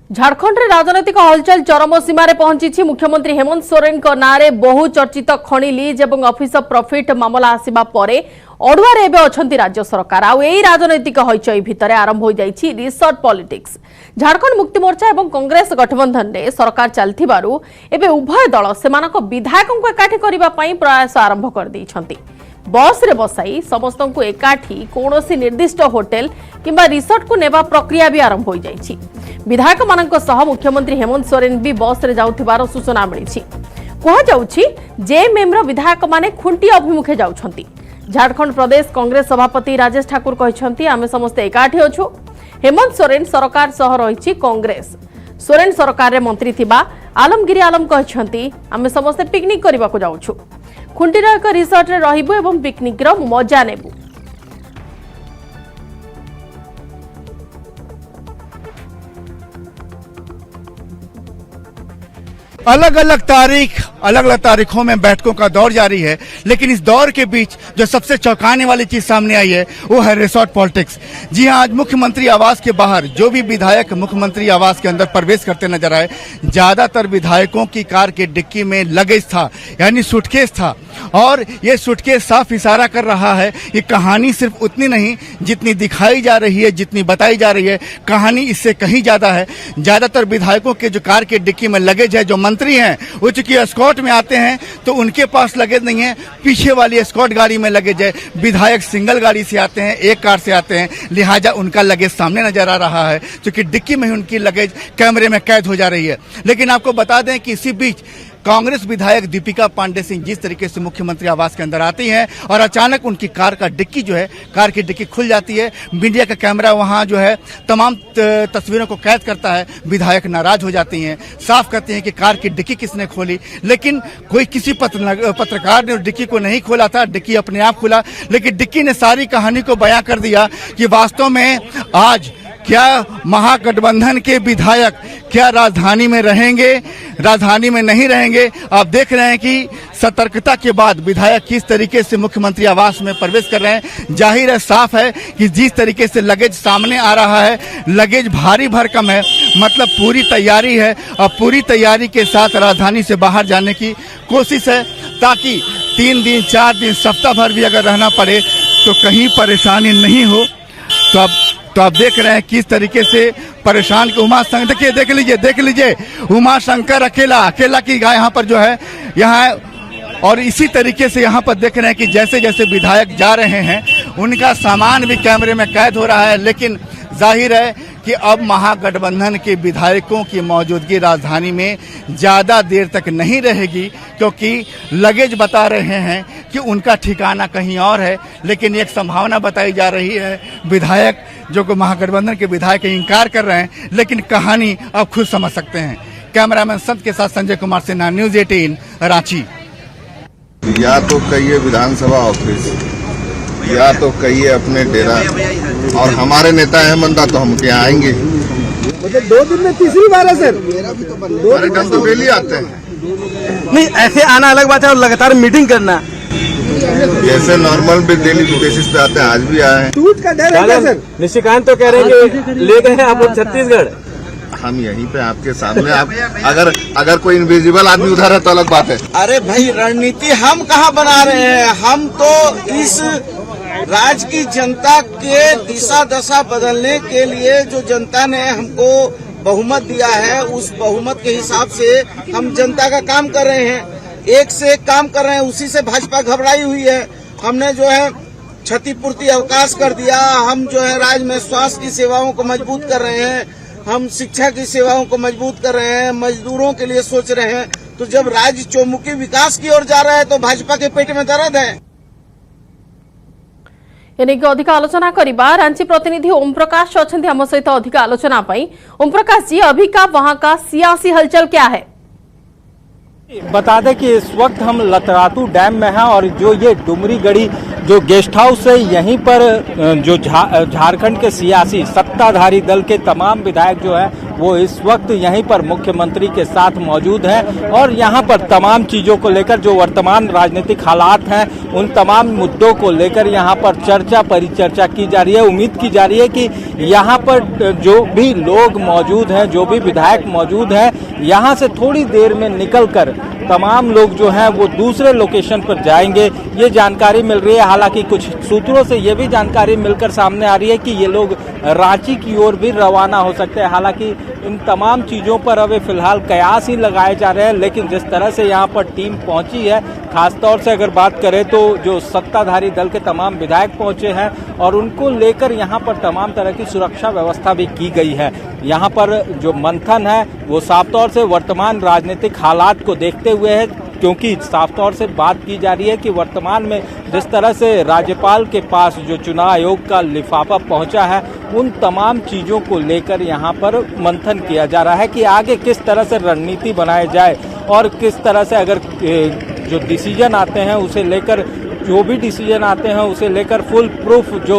झारखंड रे राजनीतिक हलचल चरम सीमार पहुंची। मुख्यमंत्री हेमंत सोरेन नारे बहु चर्चित खणी लीज और ऑफिस ऑफ प्रॉफिट मामला आसिबा परे अड़ुआरे एबे अछंती राज्य सरकार। आउ एही राजनीतिक हईचई भितर आरंभ हो जाइछि रिसोर्ट पॉलिटिक्स। झारखंड मुक्ति मोर्चा और कांग्रेस गठबंधन रे सरकार चलथिबारु एबे उभय दल सेमानक विधायकों को एकाठी करिबा पई प्रयास आरंभ कर दैछंती। बस रे बसाई समस्त को एकाठी कौनसी निर्दिष्ट होटेल किंबा रिसोर्ट को नेबा प्रक्रिया भी आरंभ हो जाइछि। विधायक मानक सह मुख्यमंत्री हेमंत सोरेन भी बस रे जाउथिबार सूचना मिलिछि। कहा जाउछि जेएमएम रो विधायक माने खुंटी अभिमुखे जाउछंती। झारखंड प्रदेश कांग्रेस सभापति राजेश ठाकुर कहछंती आमे समस्त एकाठी अछु। हेमंत सोरेन सरकार सह रहिछि कांग्रेस। सोरेन सरकार रे मंत्री थिबा आलमगिरी आलम कहछंती आमे समस्त पिकनिक करबा को जाउछु। खुंटीर एक रिसोर्ट रे रहिबु एवं पिकनिक रो मजा नेबु। अलग अलग तारीखों में बैठकों का दौर जारी है, लेकिन इस दौर के बीच जो सबसे चौंकाने वाली चीज सामने आई है वो है रिसोर्ट पॉलिटिक्स। जी हां, आज मुख्यमंत्री आवास के बाहर जो भी विधायक मुख्यमंत्री आवास के अंदर प्रवेश करते नजर आए, ज्यादातर विधायकों की कार के डिक्की में लगेज था, यानी सूटकेस था। और ये सूटकेस साफ इशारा कर रहा है कि कहानी सिर्फ उतनी नहीं जितनी दिखाई जा रही है, जितनी बताई जा रही है, कहानी इससे कहीं ज्यादा है। ज्यादातर विधायकों के जो कार के डिक्की में लगेज है, जो मंत्री हैं वो चूंकि एस्कॉर्ट में आते हैं तो उनके पास लगेज नहीं है, पीछे वाली एस्कॉर्ट गाड़ी में लगेज है। विधायक सिंगल गाड़ी से आते हैं, एक कार से आते हैं, लिहाजा उनका लगेज सामने नजर आ रहा है, क्योंकि डिक्की में ही उनकी लगेज कैमरे में कैद हो जा रही है। लेकिन आपको बता दें कि इसी बीच कांग्रेस विधायक दीपिका पांडे सिंह जिस तरीके से मुख्यमंत्री आवास के अंदर आती हैं और अचानक उनकी कार का डिक्की जो है, कार की डिक्की खुल जाती है, मीडिया का कैमरा वहां जो है तमाम तस्वीरों को कैद करता है। विधायक नाराज हो जाती हैं, साफ कहते हैं कि कार की डिक्की किसने खोली। लेकिन कोई किसी पत्रकार ने डिक्की को नहीं खोला था, डिक्की अपने आप खुला। लेकिन डिक्की ने सारी कहानी को बयां कर दिया कि वास्तव में आज क्या महागठबंधन के विधायक क्या राजधानी में रहेंगे, राजधानी में नहीं रहेंगे। आप देख रहे हैं कि सतर्कता के बाद विधायक किस तरीके से मुख्यमंत्री आवास में प्रवेश कर रहे हैं। जाहिर है, साफ है कि जिस तरीके से लगेज सामने आ रहा है, लगेज भारी भरकम है, मतलब पूरी तैयारी है और पूरी तैयारी के साथ राजधानी से बाहर जाने की कोशिश है, ताकि 3 दिन 4 दिन सप्ताह भर भी अगर रहना पड़े तो कहीं परेशानी नहीं हो। तो आप देख रहे हैं किस तरीके से परेशान उमा शंकर, देख लीजिए उमा शंकर अकेला की गाय यहाँ पर जो है यहाँ। और इसी तरीके से यहाँ पर देख रहे हैं कि जैसे जैसे विधायक जा रहे हैं उनका सामान भी कैमरे में कैद हो रहा है। लेकिन जाहिर है कि अब महागठबंधन के विधायकों की मौजूदगी राजधानी में ज्यादा देर तक नहीं रहेगी, क्योंकि लगेज बता रहे हैं कि उनका ठिकाना कहीं और है। लेकिन एक संभावना बताई जा रही है, विधायक जो को महागठबंधन के विधायक इंकार कर रहे हैं, लेकिन कहानी आप खुद समझ सकते हैं। कैमरामैन संत के साथ संजय कुमार सिन्हा, न्यूज़ 18 रांची। या तो कहिए विधानसभा ऑफिस, या तो कहिए अपने डेरा, और हमारे नेता है मंदा तो हम क्या आएंगे। मतलब 2 दिन में तीसरी बार है सर। हमारे ढंग तो डेली आते हैं। नहीं, ऐसे आना अलग बात है और लगातार मीटिंग करना। जैसे नॉर्मल भी डेली बेसिस पे आते हैं, आज भी आए हैं। टूट का डर है क्या सर? निशिकांत तो कह रहे हैं ले गए हैं आप लोग छत्तीसगढ़। हम यहीं पे आपके सामने, आप अगर कोई इनविजिबल आदमी उधर है तो अलग बात है। अरे भाई, रणनीति हम कहाँ बना रहे हैं? हम तो इस राज्य की जनता के दिशा दशा बदलने के लिए जो जनता ने हमको बहुमत दिया है, उस बहुमत के हिसाब से हम जनता का काम कर रहे हैं। एक से एक काम कर रहे हैं, उसी से भाजपा घबराई हुई है। हमने जो है क्षतिपूर्ति अवकाश कर दिया, हम जो है राज्य में स्वास्थ्य की सेवाओं को मजबूत कर रहे हैं, हम शिक्षा की सेवाओं को मजबूत कर रहे हैं, मजदूरों के लिए सोच रहे हैं। तो जब राज्य चौमुखी विकास की ओर जा रहा है तो भाजपा के पेट में दर्द है। एनेक अधिक आलोचना करिबा रांची प्रतिनिधि ओम प्रकाश अछंती हम सहित अधिक आलोचना पई। ओम प्रकाश जी, अभी का वहां का सियासी हलचल क्या है? बता दें कि इस वक्त हम लतरातू डैम में हैं और जो ये डुमरी गढ़ी जो गेस्ट हाउस है, यहीं पर जो झारखंड के सियासी सत्ताधारी दल के तमाम विधायक जो है वो इस वक्त यहीं पर मुख्यमंत्री के साथ मौजूद हैं और यहाँ पर तमाम चीज़ों को लेकर जो वर्तमान राजनीतिक हालात हैं उन तमाम मुद्दों को लेकर यहाँ पर चर्चा परिचर्चा की जा रही है। उम्मीद की जा रही है कि यहाँ पर जो भी लोग मौजूद हैं, जो भी विधायक मौजूद हैं, यहाँ से थोड़ी देर में निकलकर तमाम लोग जो हैं वो दूसरे लोकेशन पर जाएंगे, ये जानकारी मिल रही है। हालांकि कुछ सूत्रों से ये भी जानकारी मिलकर सामने आ रही है कि ये लोग रांची की ओर भी रवाना हो सकते हैं। हालांकि इन तमाम चीज़ों पर अभी फिलहाल कयास ही लगाए जा रहे हैं, लेकिन जिस तरह से यहाँ पर टीम पहुंची है, खासतौर से अगर बात करें तो जो सत्ताधारी दल के तमाम विधायक पहुंचे हैं और उनको लेकर यहाँ पर तमाम तरह की सुरक्षा व्यवस्था भी की गई है। यहाँ पर जो मंथन है वो साफ तौर से वर्तमान राजनीतिक हालात को देखते हुए है, क्योंकि साफ तौर से बात की जा रही है कि वर्तमान में जिस तरह से राज्यपाल के पास जो चुनाव आयोग का लिफाफा पहुंचा है, उन तमाम चीज़ों को लेकर यहाँ पर मंथन किया जा रहा है कि आगे किस तरह से रणनीति बनाई जाए और किस तरह से अगर जो डिसीजन आते हैं उसे लेकर जो भी डिसीजन आते हैं उसे लेकर फुल प्रूफ जो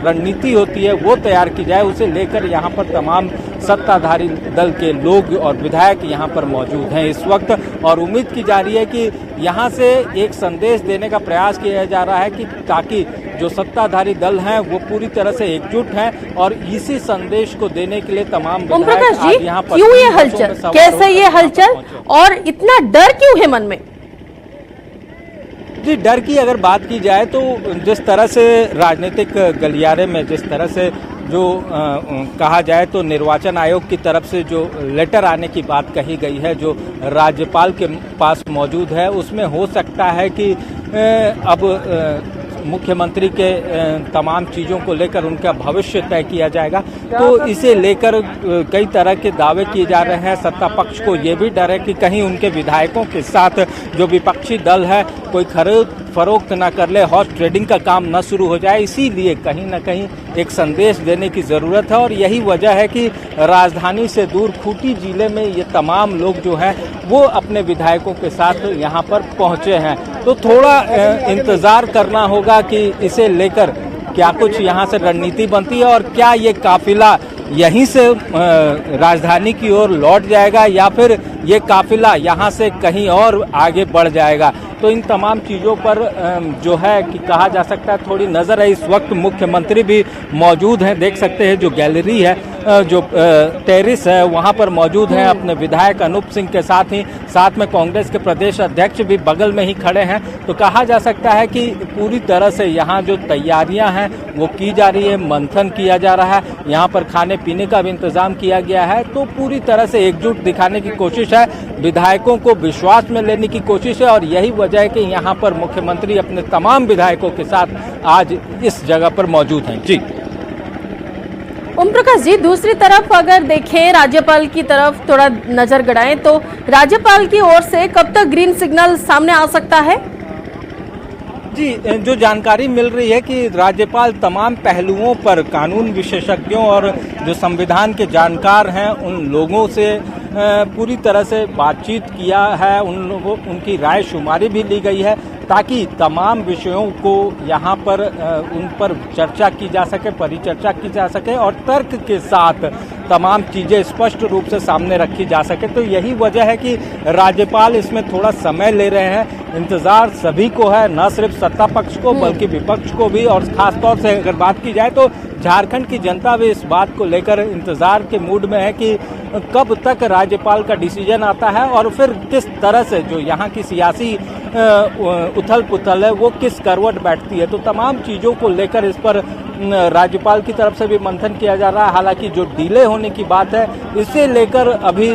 रणनीति होती है वो तैयार की जाए, उसे लेकर यहाँ पर तमाम सत्ताधारी दल के लोग और विधायक यहाँ पर मौजूद हैं इस वक्त। और उम्मीद की जा रही है कि यहाँ से एक संदेश देने का प्रयास किया जा रहा है कि ताकि जो सत्ताधारी दल हैं वो पूरी तरह से एकजुट हैं और इसी संदेश को देने के लिए तमाम ओमप्रकाश जी, क्यों ये हलचल, कैसे ये हलचल और इतना डर क्यों है मन में? जी, डर की अगर बात की जाए तो जिस तरह से राजनीतिक गलियारे में जिस तरह से जो कहा जाए तो निर्वाचन आयोग की तरफ से जो लेटर आने की बात कही गई है जो राज्यपाल के पास मौजूद है, उसमें हो सकता है कि अब मुख्यमंत्री के तमाम चीज़ों को लेकर उनका भविष्य तय किया जाएगा। तो इसे लेकर कई तरह के दावे किए जा रहे हैं। सत्ता पक्ष को ये भी डर है कि कहीं उनके विधायकों के साथ जो विपक्षी दल है कोई खरीद फरोख्त ना कर ले, हॉर्स ट्रेडिंग का काम न शुरू हो जाए। इसीलिए कहीं ना कहीं एक संदेश देने की ज़रूरत है और यही वजह है कि राजधानी से दूर खूंटी जिले में ये तमाम लोग जो हैं वो अपने विधायकों के साथ यहाँ पर पहुँचे हैं। तो थोड़ा इंतज़ार करना होगा कि इसे लेकर क्या कुछ यहाँ से रणनीति बनती है और क्या ये काफिला यहीं से राजधानी की ओर लौट जाएगा या फिर ये काफिला यहाँ से कहीं और आगे बढ़ जाएगा। तो इन तमाम चीज़ों पर जो है कि कहा जा सकता है थोड़ी नज़र है। इस वक्त मुख्यमंत्री भी मौजूद हैं, देख सकते हैं जो गैलरी है, जो टेरिस है वहाँ पर मौजूद हैं अपने विधायक अनूप सिंह के साथ ही, साथ में कांग्रेस के प्रदेश अध्यक्ष भी बगल में ही खड़े हैं। तो कहा जा सकता है कि पूरी तरह से यहाँ जो तैयारियाँ हैं वो की जा रही है, मंथन किया जा रहा है, यहाँ पर खाने पीने का भी इंतजाम किया गया है। तो पूरी तरह से एकजुट दिखाने की कोशिश है, विधायकों को विश्वास में लेने की कोशिश है और यही वजह है कि यहाँ पर मुख्यमंत्री अपने तमाम विधायकों के साथ आज इस जगह पर मौजूद हैं। जी ओमप्रकाश जी, दूसरी तरफ अगर देखें राज्यपाल की तरफ थोड़ा नजर गड़ाएं तो राज्यपाल की ओर से कब तक ग्रीन सिग्नल सामने आ सकता है? जी, जो जानकारी मिल रही है कि राज्यपाल तमाम पहलुओं पर कानून विशेषज्ञों और जो संविधान के जानकार हैं उन लोगों से पूरी तरह से बातचीत किया है, उनकी राय शुमारी भी ली गई है ताकि तमाम विषयों को यहाँ पर उन पर चर्चा की जा सके, परिचर्चा की जा सके और तर्क के साथ तमाम चीज़ें स्पष्ट रूप से सामने रखी जा सके। तो यही वजह है कि राज्यपाल इसमें थोड़ा समय ले रहे हैं। इंतज़ार सभी को है, न सिर्फ सत्ता पक्ष को बल्कि विपक्ष को भी, और खासतौर से अगर बात की जाए तो झारखंड की जनता भी इस बात को लेकर इंतज़ार के मूड में है कि कब तक राज्यपाल का डिसीजन आता है और फिर किस तरह से जो यहाँ की सियासी उथल पुथल है वो किस करवट बैठती है। तो तमाम चीज़ों को लेकर इस पर राज्यपाल की तरफ से भी मंथन किया जा रहा है। हालांकि जो डिले होने की बात है इसे लेकर अभी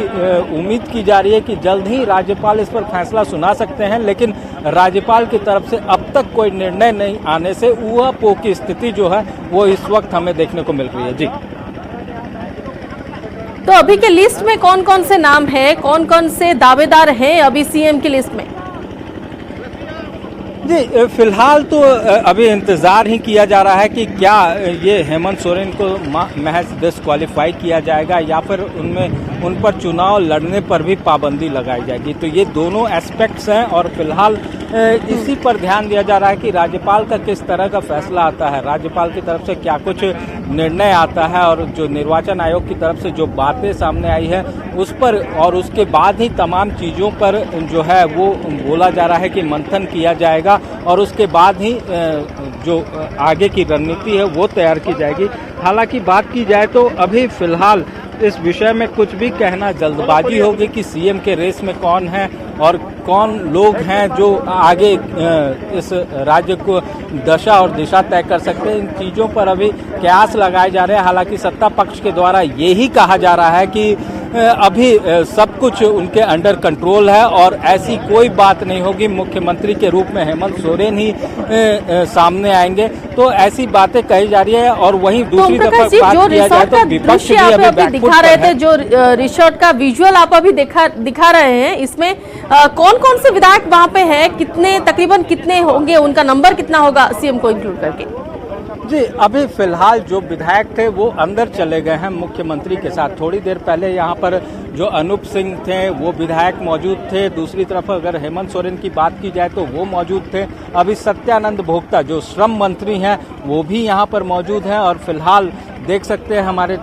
उम्मीद की जा रही है कि जल्द ही राज्यपाल इस पर फैसला सुना सकते हैं, लेकिन राज्यपाल की तरफ से अब तक कोई निर्णय नहीं आने से ऊहापोह की स्थिति जो है वो इस वक्त हमें देखने को मिल रही है। जी, तो अभी के लिस्ट में कौन कौन से नाम हैं, कौन कौन से दावेदार हैं अभी सीएम की लिस्ट में? जी, फिलहाल तो अभी इंतज़ार ही किया जा रहा है कि क्या ये हेमंत सोरेन को महज डिस्क्वालीफाई किया जाएगा या फिर उन पर चुनाव लड़ने पर भी पाबंदी लगाई जाएगी। तो ये दोनों एस्पेक्ट्स हैं और फिलहाल इसी पर ध्यान दिया जा रहा है कि राज्यपाल का किस तरह का फैसला आता है, राज्यपाल की तरफ से क्या कुछ निर्णय आता है और जो निर्वाचन आयोग की तरफ से जो बातें सामने आई है उस पर, और उसके बाद ही तमाम चीज़ों पर जो है वो बोला जा रहा है कि मंथन किया जाएगा और उसके बाद ही जो आगे की रणनीति है वो तैयार की जाएगी। हालांकि बात की जाए तो अभी फिलहाल इस विषय में कुछ भी कहना जल्दबाजी होगी कि सीएम के रेस में कौन है और कौन लोग हैं जो आगे इस राज्य को दशा और दिशा तय कर सकते हैं। इन चीज़ों पर अभी कयास लगाए जा रहे हैं। हालांकि सत्ता पक्ष के द्वारा यही कहा जा रहा है कि अभी सब कुछ उनके अंडर कंट्रोल है और ऐसी कोई बात नहीं होगी, मुख्यमंत्री के रूप में हेमंत सोरेन ही सामने आएंगे, तो ऐसी बातें कही जा रही है। और वहीं दूसरी तरफ बात किया जाए तो विपक्ष भी अभी बैकफुट दिखा रहे थे, जो रिसोर्ट का विजुअल आप अभी दिखा रहे हैं, इसमें कौन कौन से विधायक वहां पे हैं, कितने तकरीबन कितने होंगे, उनका नंबर कितना होगा सीएम को इंक्लूड करके? जी, अभी फिलहाल जो विधायक थे वो अंदर चले गए हैं मुख्यमंत्री के साथ। थोड़ी देर पहले यहाँ पर जो अनूप सिंह थे वो विधायक मौजूद थे। दूसरी तरफ अगर हेमंत सोरेन की बात की जाए तो वो मौजूद थे। अभी सत्यानंद भोक्ता जो श्रम मंत्री हैं वो भी यहाँ पर मौजूद हैं और फिलहाल देख सकते हैं हमारे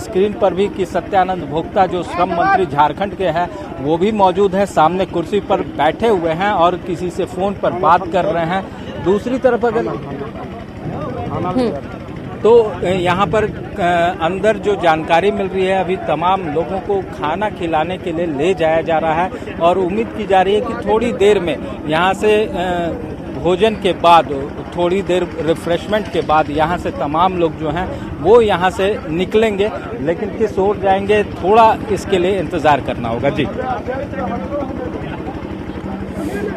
स्क्रीन पर भी कि सत्यानंद भोक्ता जो श्रम मंत्री झारखंड के हैं वो भी मौजूद हैं, सामने कुर्सी पर बैठे हुए हैं और किसी से फोन पर बात कर रहे हैं। दूसरी तरफ अगर तो यहाँ पर अंदर जो जानकारी मिल रही है, अभी तमाम लोगों को खाना खिलाने के लिए ले जाया जा रहा है और उम्मीद की जा रही है कि थोड़ी देर में यहाँ से भोजन के बाद, थोड़ी देर रिफ्रेशमेंट के बाद यहाँ से तमाम लोग जो हैं वो यहाँ से निकलेंगे, लेकिन किस ओर जाएंगे थोड़ा इसके लिए इंतज़ार करना होगा। जी,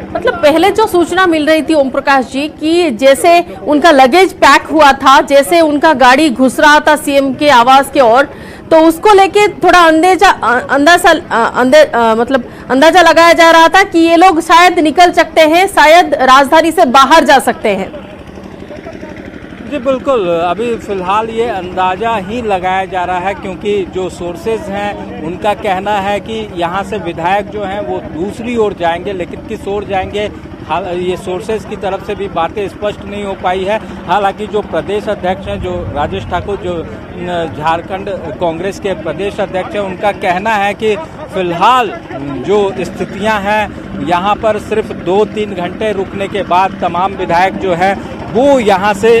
मतलब पहले जो सूचना मिल रही थी ओम प्रकाश जी कि जैसे उनका लगेज पैक हुआ था, जैसे उनका गाड़ी घुस रहा था सीएम के आवास की ओर, तो उसको लेके थोड़ा अंदाजा लगाया जा रहा था कि ये लोग शायद निकल सकते हैं, शायद राजधानी से बाहर जा सकते हैं। जी बिल्कुल, अभी फिलहाल ये अंदाज़ा ही लगाया जा रहा है क्योंकि जो सोर्सेज हैं उनका कहना है कि यहाँ से विधायक जो हैं वो दूसरी ओर जाएंगे, लेकिन किस ओर जाएंगे ये सोर्सेज की तरफ से भी बातें स्पष्ट नहीं हो पाई है। हालांकि जो प्रदेश अध्यक्ष हैं, जो राजेश ठाकुर जो झारखंड कांग्रेस के प्रदेश अध्यक्ष हैं, उनका कहना है कि फिलहाल जो स्थितियां हैं यहाँ पर सिर्फ 2-3 घंटे रुकने के बाद तमाम विधायक जो है वो यहाँ से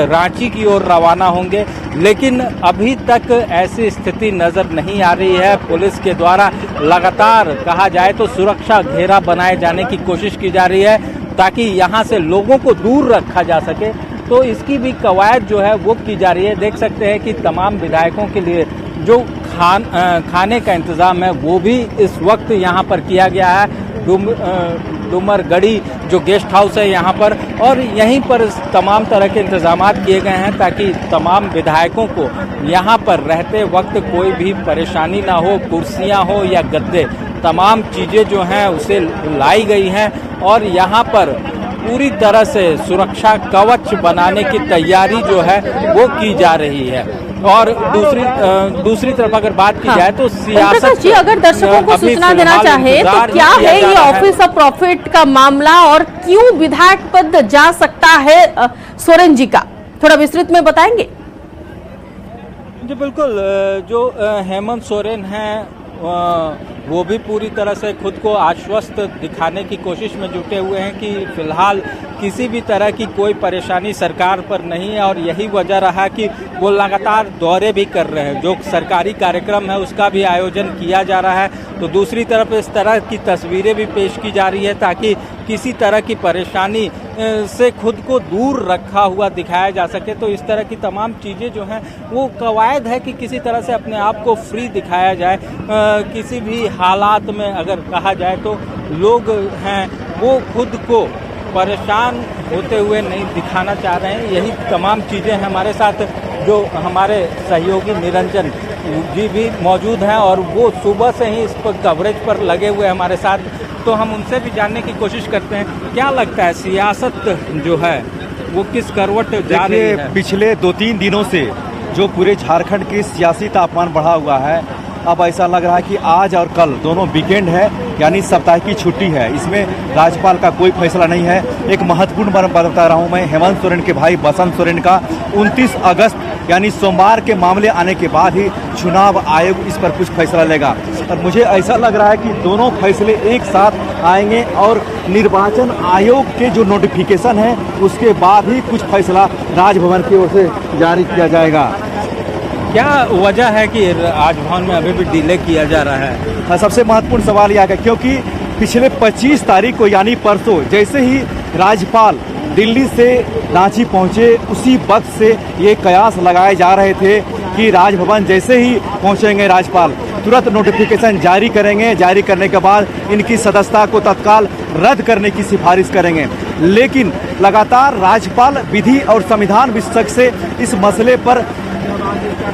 रांची की ओर रवाना होंगे, लेकिन अभी तक ऐसी स्थिति नज़र नहीं आ रही है। पुलिस के द्वारा लगातार कहा जाए तो सुरक्षा घेरा बनाए जाने की कोशिश की जा रही है ताकि यहाँ से लोगों को दूर रखा जा सके, तो इसकी भी कवायद जो है वो की जा रही है। देख सकते हैं कि तमाम विधायकों के लिए जो खाने का इंतज़ाम है वो भी इस वक्त यहाँ पर किया गया है। डुमरगढ़ी जो गेस्ट हाउस है यहाँ पर, और यहीं पर तमाम तरह के इंतजामात किए गए हैं ताकि तमाम विधायकों को यहाँ पर रहते वक्त कोई भी परेशानी ना हो। कुर्सियाँ हो या गद्दे, तमाम चीज़ें जो हैं उसे लाई गई हैं और यहाँ पर पूरी तरह से सुरक्षा कवच बनाने की तैयारी जो है वो की जा रही है। और दूसरी तरफ अगर बात की जाए तो सियासत जी, अगर दर्शकों को सूचना देना चाहे तो क्या है ये ऑफिस ऑफ प्रॉफिट का मामला और क्यों विधायक पद जा सकता है सोरेन जी का, थोड़ा विस्तृत में बताएंगे? जी बिल्कुल, जो हेमंत सोरेन हैं वो भी पूरी तरह से खुद को आश्वस्त दिखाने की कोशिश में जुटे हुए हैं कि फिलहाल किसी भी तरह की कोई परेशानी सरकार पर नहीं है और यही वजह रहा कि वो लगातार दौरे भी कर रहे हैं। जो सरकारी कार्यक्रम है उसका भी आयोजन किया जा रहा है, तो दूसरी तरफ इस तरह की तस्वीरें भी पेश की जा रही है ताकि किसी तरह की परेशानी से खुद को दूर रखा हुआ दिखाया जा सके। तो इस तरह की तमाम चीज़ें जो हैं वो कवायद है कि किसी तरह से अपने आप को फ्री दिखाया जाए। किसी भी हालात में अगर कहा जाए तो लोग हैं वो खुद को परेशान होते हुए नहीं दिखाना चाह रहे हैं। यही तमाम चीज़ें हैं। हमारे साथ जो हमारे सहयोगी निरंजन जी भी मौजूद हैं और वो सुबह से ही इस पर कवरेज पर लगे हुए हमारे साथ, तो हम उनसे भी जानने की कोशिश करते हैं क्या लगता है सियासत जो है वो किस करवट जा रही है। पिछले 2-3 दिनों से जो पूरे झारखंड के सियासी तापमान बढ़ा हुआ है, अब ऐसा लग रहा है कि आज और कल दोनों वीकेंड है, यानी सप्ताह की छुट्टी है। इसमें राज्यपाल का कोई फैसला नहीं है। एक महत्वपूर्ण बात बता रहा हूँ मैं, हेमंत सोरेन के भाई बसंत सोरेन का 29 अगस्त यानी सोमवार के मामले आने के बाद ही चुनाव आयोग इस पर कुछ फैसला लेगा। और मुझे ऐसा लग रहा है कि दोनों फैसले एक साथ आएंगे और निर्वाचन आयोग के जो नोटिफिकेशन है उसके बाद ही कुछ फैसला राजभवन की ओर से जारी किया जाएगा। क्या वजह है कि राजभवन में अभी भी डिले किया जा रहा है? सबसे महत्वपूर्ण सवाल यह है क्योंकि पिछले 25 तारीख को यानी परसों जैसे ही राज्यपाल दिल्ली से रांची पहुंचे, उसी वक्त से ये कयास लगाए जा रहे थे कि राजभवन जैसे ही पहुंचेंगे राज्यपाल तुरंत नोटिफिकेशन जारी करेंगे, जारी करने के बाद इनकी सदस्यता को तत्काल रद्द करने की सिफारिश करेंगे। लेकिन लगातार राज्यपाल विधि और संविधान विशेषज्ञ से इस मसले पर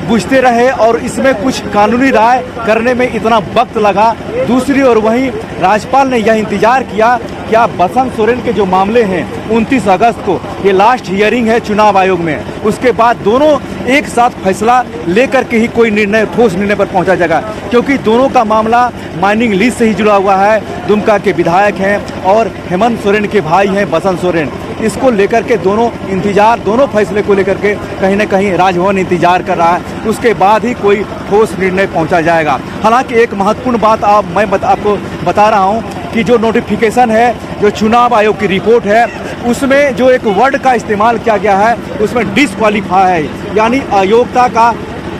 पूछते रहे और इसमें कुछ कानूनी राय करने में इतना वक्त लगा। दूसरी ओर वहीं राज्यपाल ने यह इंतजार किया कि आप बसंत सोरेन के जो मामले हैं 29 अगस्त को ये लास्ट हियरिंग है चुनाव आयोग में, उसके बाद दोनों एक साथ फैसला लेकर के ही कोई निर्णय, ठोस निर्णय पर पहुंचा जाएगा। क्योंकि दोनों का मामला माइनिंग लीज से ही जुड़ा हुआ है। दुमका के विधायक हैं और हेमंत सोरेन के भाई हैं बसंत सोरेन। इसको लेकर के दोनों फैसले को लेकर के कहीं न कहीं राजभवन इंतजार कर रहा है, उसके बाद ही कोई ठोस निर्णय पहुंचा जाएगा। हालांकि एक महत्वपूर्ण बात आपको बता रहा हूं कि जो नोटिफिकेशन है, जो चुनाव आयोग की रिपोर्ट है, उसमें जो एक वर्ड का इस्तेमाल किया गया है उसमें डिस्क्वालीफाई है, यानी अयोग्यता का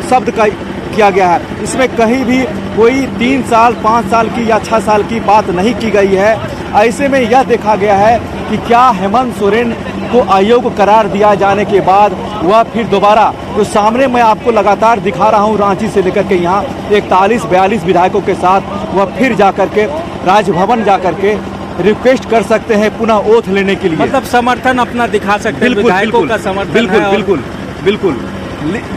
शब्द का किया गया है। इसमें कहीं भी कोई 3 साल 5 साल की या 6 साल की बात नहीं की गई है। ऐसे में यह देखा गया है कि क्या हेमंत सोरेन को अयोग्य करार दिया जाने के बाद वह फिर दोबारा, तो सामने मैं आपको लगातार दिखा रहा हूं रांची से लेकर के यहाँ 41-42 विधायकों के साथ वह फिर जाकर के राजभवन जाकर के रिक्वेस्ट कर सकते हैं पुनः ओथ लेने के लिए। मतलब समर्थन अपना दिखा सकते हैं, विधायकों का समर्थन। बिल्कुल।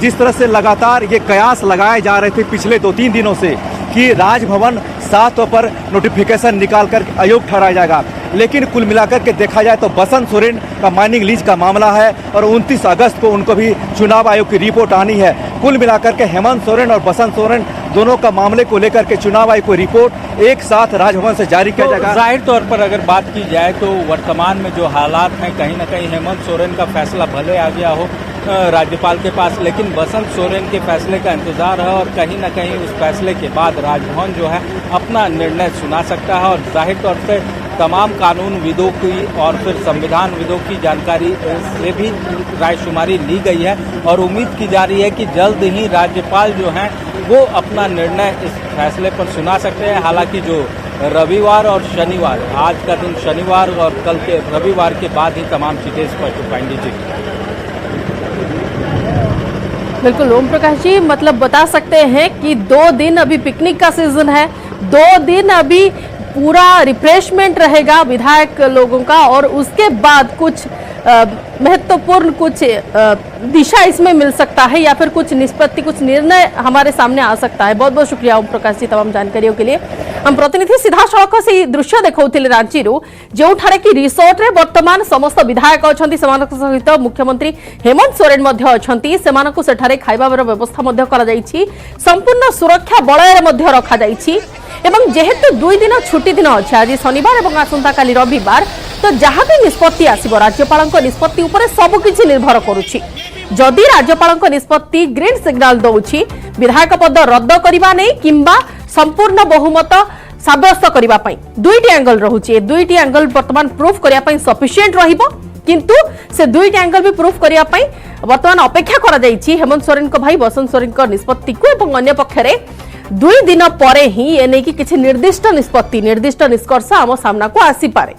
जिस तरह से लगातार ये कयास लगाए जा रहे थे पिछले 2-3 दिनों से कि राजभवन साफ तौर पर नोटिफिकेशन निकाल कर अयोग्य ठहराया जाएगा, लेकिन कुल मिलाकर के देखा जाए तो बसंत सोरेन का माइनिंग लीज का मामला है और 29 अगस्त को उनको भी चुनाव आयोग की रिपोर्ट आनी है। कुल मिलाकर के हेमंत सोरेन और बसंत सोरेन दोनों का मामले को लेकर के चुनाव आयोग को रिपोर्ट एक साथ राजभवन से जारी किया जाएगा। जाहिर तौर पर अगर बात की जाए तो वर्तमान में जो हालात हैं, कहीं न कहीं हेमंत सोरेन का फैसला भले आ गया हो राज्यपाल के पास, लेकिन बसंत सोरेन के फैसले का इंतजार है और कहीं न कहीं उस फैसले के बाद राजभवन जो है अपना निर्णय सुना सकता है। और जाहिर तौर से तमाम कानूनविदों की और फिर संविधानविदों की जानकारी से भी रायशुमारी ली गई है और उम्मीद की जा रही है कि जल्द ही राज्यपाल जो हैं वो अपना निर्णय इस फैसले पर सुना सकते हैं। हालांकि जो रविवार और शनिवार, आज का दिन शनिवार और कल के रविवार के बाद ही तमाम चीजें स्पष्ट हो पाएंगी। जी बिल्कुल ओम प्रकाश जी, मतलब बता सकते हैं कि 2 दिन अभी पिकनिक का सीजन है, 2 दिन अभी पूरा रिफ्रेशमेंट रहेगा विधायक लोगों का और उसके बाद कुछ महत्वपूर्ण कुछ दिशा इसमें मिल सकता है या फिर कुछ निष्पत्ति, कुछ निर्णय हमारे सामने आ सकता है। बहुत बहुत शुक्रिया ओम प्रकाश जी तमाम जानकारियों के लिए। हम प्रतिनिधि सीधा सड़क से दृश्य देखौथिले रांची जो कि रिसोर्ट रे वर्तमान समस्त विधायक अच्छा सहित मुख्यमंत्री हेमंत सोरेन मध्य अछंती, सेमानकु सेठारे खाइबार व्यवस्था मध्य करा जाइछि, संपूर्ण सुरक्षा बलय मध्य रखा जाइछि एवं जेहेतु 2 दिन छुट्टी दिन अच्छे, आज शनिवार और आसंता काली रविवार, तो जहाँ भी निष्पत्ति आसिबो राज्यपाल निष्पत्ति उपरे सबकिछि निर्भर करुछि। जदि राज्यपाल निष्पत्ति ग्रीन सिग्नाल दौछि विधायक पद रद्द करबा नै किंबा संपूर्ण बहुमत साब्यस्त करबा पई, 2टी एंगल रहुछि। 2टी एंगल वर्तमान प्रूफ करबा पई सफिशिएंट रहिबो, किंतु से 2टी एंगल भी प्रूफ करबा पई वर्तमान अपेक्षा करा जाइछि हेमंत सोरेन को भाई बसंत सोरेन को निष्पत्ति को एवं अन्य पक्षरे 2 दिन परे ही एने कि किछि निर्दिष्ट निष्पत्ति, निर्दिष्ट निष्कर्ष आम सामना को आसी पारे।